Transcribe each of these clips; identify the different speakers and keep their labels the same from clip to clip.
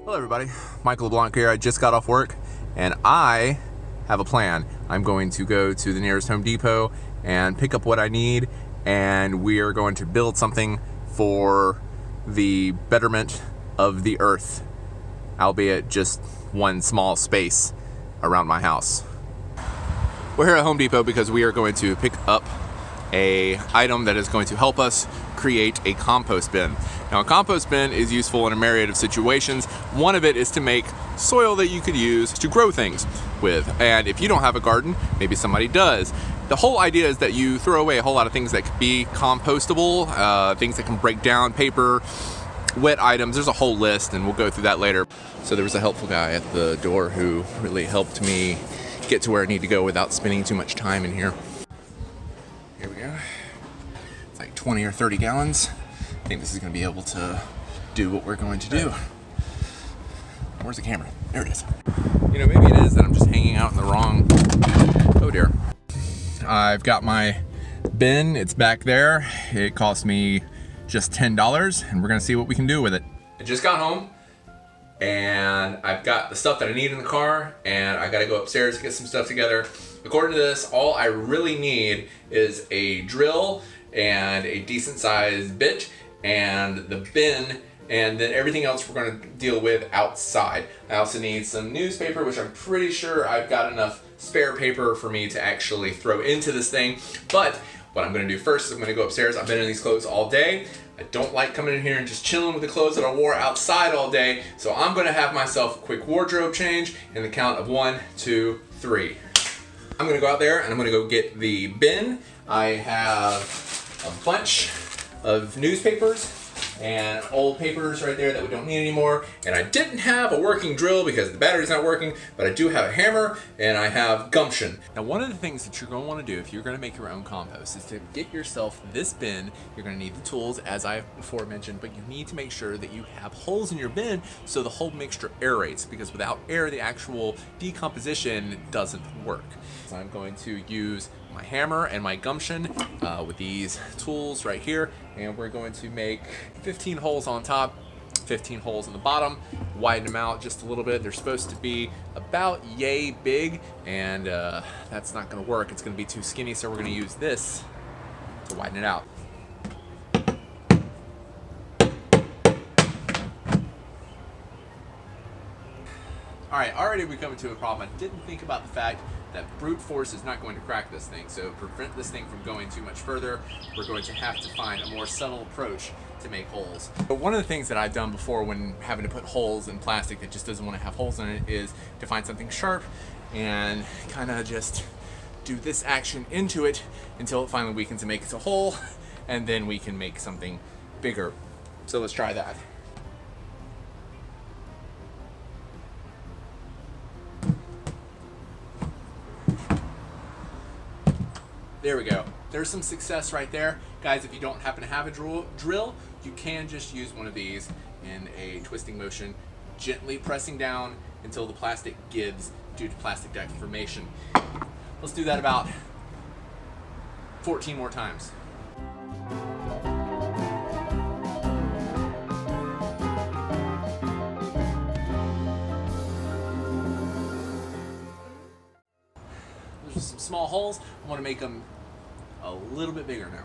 Speaker 1: Hello everybody, Michael LeBlanc here. I just got off work and I have a plan. I'm going to go to the nearest Home Depot and pick up what I need, and we are going to build something for the betterment of the earth, albeit just one small space around my house. We're here at Home Depot because we are going to pick up a item that is going to help us create a compost bin. Now, a compost bin is useful in a myriad of situations. One of it is to make soil that you could use to grow things with. And if you don't have a garden, maybe somebody does. The whole idea is that you throw away a whole lot of things that could be compostable, things that can break down, paper, wet items. There's a whole list, and we'll go through that later. So there was a helpful guy at the door who really helped me get to where I need to go without spending too much time in here. Here we go. It's like 20 or 30 gallons. I think this is going to be able to do what we're going to do. Where's the camera? There it is. You know, maybe it is that I'm just hanging out in the wrong... Oh dear. I've got my bin. It's back there. It cost me just $10, and we're going to see what we can do with it. I just got home, and I've got the stuff that I need in the car, and I got to go upstairs to get some stuff together. According to this, all I really need is a drill and a decent sized bit and the bin, and then everything else we're going to deal with outside. I also need some newspaper, which I'm pretty sure I've got enough spare paper for me to actually throw into this thing. But what I'm going to do first is I'm going to go upstairs. I've been in these clothes all day. I don't like coming in here and just chilling with the clothes that I wore outside all day, so I'm going to have myself a quick wardrobe change in the count of 1, 2, 3. I'm going to go out there and I'm going to go get the bin. I have a bunch of newspapers and old papers right there that we don't need anymore. And I didn't have a working drill because the battery's not working, but I do have a hammer and I have gumption. Now, one of the things that you're going to want to do if you're going to make your own compost is to get yourself this bin. You're going to need the tools, as I before mentioned, but you need to make sure that you have holes in your bin so the whole mixture aerates, because without air, the actual decomposition doesn't work. So I'm going to use my hammer and my gumption with these tools right here, and we're going to make 15 holes on top, 15 holes on the bottom, widen them out just a little bit. They're supposed to be about yay big, and that's not going to work. It's going to be too skinny, so we're going to use this to widen it out. Alright, already we come into a problem. I didn't think about the fact that brute force is not going to crack this thing. So to prevent this thing from going too much further, we're going to have to find a more subtle approach to make holes. But one of the things that I've done before when having to put holes in plastic that just doesn't want to have holes in it is to find something sharp and kind of just do this action into it until it finally weakens and makes a hole, and then we can make something bigger. So let's try that. There we go. There's some success right there. Guys, if you don't happen to have a drill, you can just use one of these in a twisting motion, gently pressing down until the plastic gives due to plastic deformation. Let's do that about 14 more times. There's some small holes. I want to make them a little bit bigger now.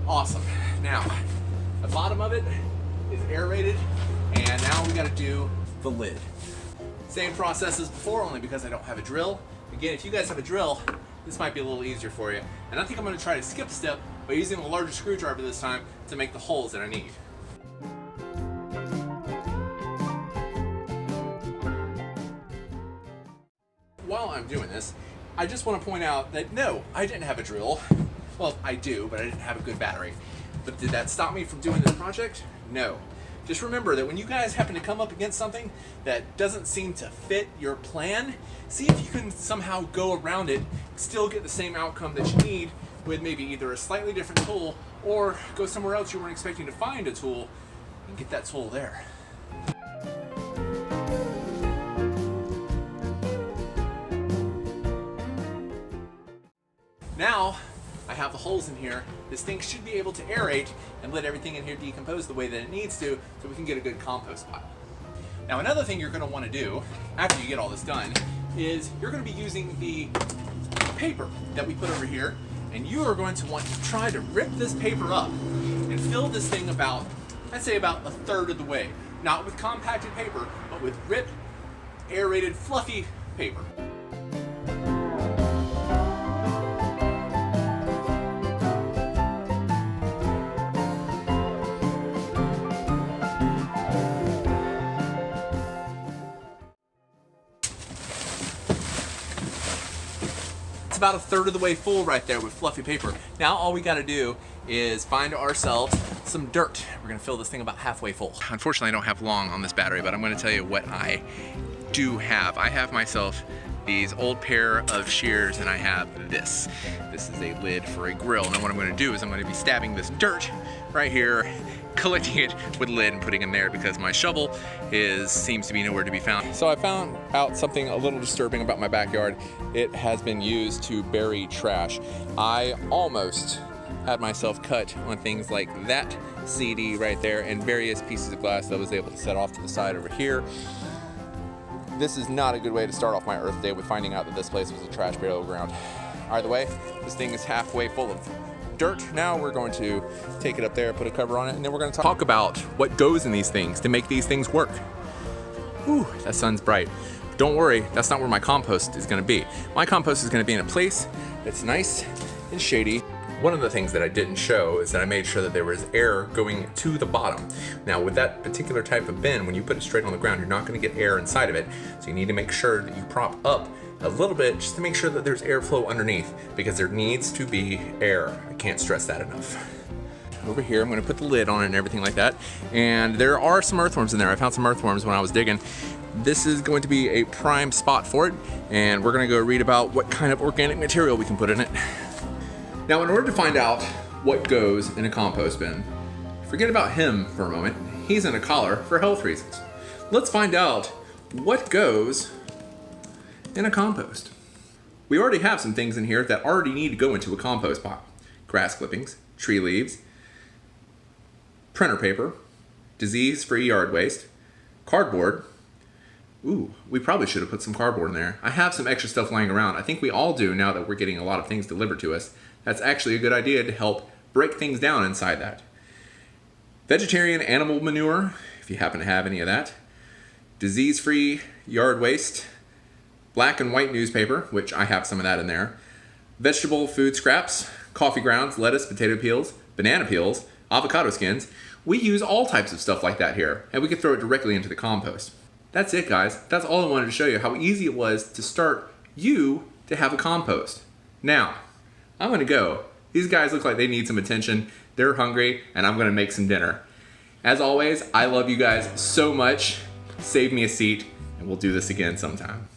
Speaker 1: Awesome. Now, the bottom of it is aerated, and now we got to do the lid. Same process as before, only because I don't have a drill. Again, if you guys have a drill, this might be a little easier for you. And I think I'm going to try to skip a step by using a larger screwdriver this time to make the holes that I need. While I'm doing this, I just want to point out that no, I didn't have a drill. Well, I do, but I didn't have a good battery. But did that stop me from doing this project? No. Just remember that when you guys happen to come up against something that doesn't seem to fit your plan, see if you can somehow go around it, still get the same outcome that you need with maybe either a slightly different tool, or go somewhere else you weren't expecting to find a tool and get that tool there. now I have the holes in here. This thing should be able to aerate and let everything in here decompose the way that it needs to, so we can get a good compost pile. Now another thing you're going to want to do after you get all this done is you're going to be using the paper that we put over here, and you are going to want to try to rip this paper up and fill this thing about, I'd say about 1/3 of the way. Not with compacted paper, but with ripped, aerated, fluffy paper. It's about 1/3 of the way full right there with fluffy paper. Now all we gotta do is find ourselves some dirt. We're gonna fill this thing about halfway full. Unfortunately, I don't have long on this battery, but I'm gonna tell you what I do have. I have myself these old pair of shears, and I have this. This is a lid for a grill. Now what I'm gonna do is I'm gonna be stabbing this dirt right here, collecting it with a lid and putting it in there because my shovel seems to be nowhere to be found. So I found out something a little disturbing about my backyard. It has been used to bury trash. I almost had myself cut on things like that CD right there and various pieces of glass that I was able to set off to the side over here. This is not a good way to start off my Earth Day with finding out that this place was a trash burial ground. Either way, this thing is halfway full of dirt. Now we're going to take it up there, put a cover on it, and then we're going to talk about what goes in these things to make these things work. Whew, that sun's bright. Don't worry, that's not where my compost is going to be. My compost is going to be in a place that's nice and shady. One of the things that I didn't show is that I made sure that there was air going to the bottom. Now with that particular type of bin, when you put it straight on the ground, you're not going to get air inside of it. So you need to make sure that you prop up a little bit just to make sure that there's airflow underneath, because there needs to be air. I can't stress that enough. Over here, I'm going to put the lid on it and everything like that. And there are some earthworms in there. I found some earthworms when I was digging. This is going to be a prime spot for it, and we're going to go read about what kind of organic material we can put in it. Now, in order to find out what goes in a compost bin, forget about him for a moment. He's in a collar for health reasons. Let's find out what goes in a compost. We already have some things in here that already need to go into a compost pile. Grass clippings, tree leaves, printer paper, disease-free yard waste, cardboard. Ooh, we probably should have put some cardboard in there. I have some extra stuff lying around. I think we all do now that we're getting a lot of things delivered to us. That's actually a good idea to help break things down inside that. Vegetarian animal manure, if you happen to have any of that. Disease-free yard waste. Black and white newspaper, which I have some of that in there. Vegetable food scraps, coffee grounds, lettuce, potato peels, banana peels, avocado skins. We use all types of stuff like that here, and we can throw it directly into the compost. That's it, guys. That's all I wanted to show you, how easy it was to start you to have a compost. Now, I'm gonna go. These guys look like they need some attention. They're hungry, and I'm gonna make some dinner. As always, I love you guys so much. Save me a seat, and we'll do this again sometime.